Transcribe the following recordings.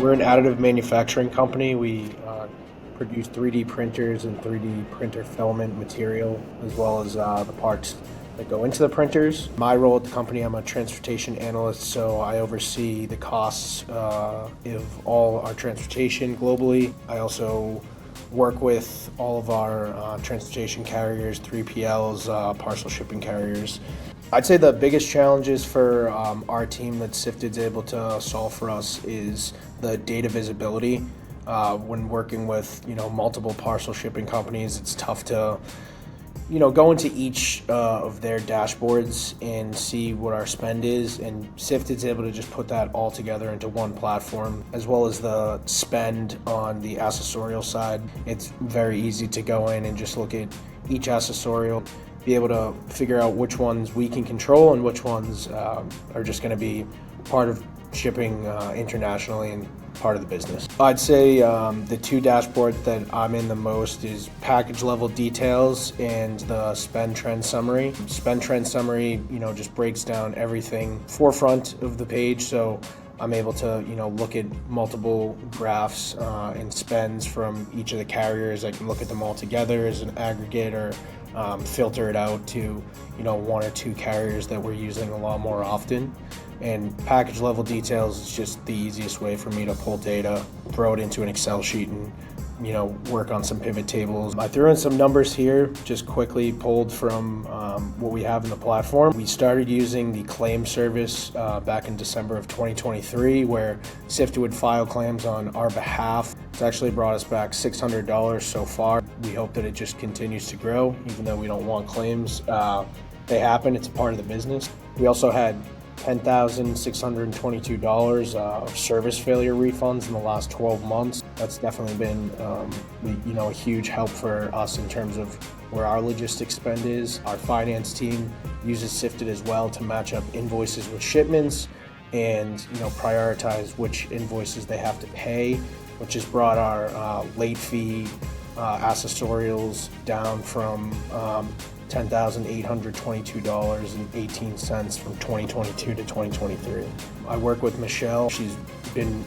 We're an additive manufacturing company. We produce 3D printers and 3D printer filament material, as well as the parts that go into the printers. My role at the company, I'm a transportation analyst, so I oversee the costs of all our transportation globally. I also work with all of our transportation carriers, 3PLs, parcel shipping carriers. I'd say the biggest challenges for our team that Sifted's able to solve for us is the data visibility. When working with multiple parcel shipping companies, it's tough to go into each of their dashboards and see what our spend is, and Sifted's able to just put that all together into one platform, as well as the spend on the accessorial side. It's very easy to go in and just look at each accessorial, be able to figure out which ones we can control and which ones are just going to be part of shipping internationally and part of the business. I'd say the two dashboards that I'm in the most is package level details and the spend trend summary. Spend trend summary, just breaks down everything forefront of the page, so I'm able to look at multiple graphs and spends from each of the carriers. I can look at them all together as an aggregate, or filter it out to one or two carriers that we're using a lot more often. And package level details is just the easiest way for me to pull data, throw it into an Excel sheet, and work on some pivot tables. I threw in some numbers here, just quickly pulled from what we have in the platform. We started using the claim service back in December of 2023, where Sifted would file claims on our behalf. It's actually brought us back $600 so far. We hope that it just continues to grow, even though we don't want claims. They happen, it's a part of the business. We also had $10,622 of service failure refunds in the last 12 months. That's definitely been a huge help for us in terms of where our logistics spend is. Our finance team uses Sifted as well to match up invoices with shipments and prioritize which invoices they have to pay, which has brought our late fee accessorials down from $10,822.18 from 2022 to 2023. I work with Michelle. She's been,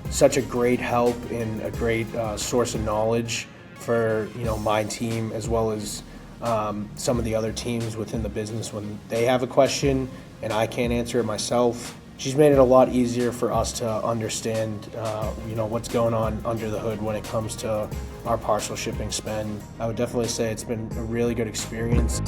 such a great help and a great source of knowledge for, my team, as well as some of the other teams within the business when they have a question and I can't answer it myself. She's made it a lot easier for us to understand, what's going on under the hood when it comes to our parcel shipping spend. I would definitely say it's been a really good experience.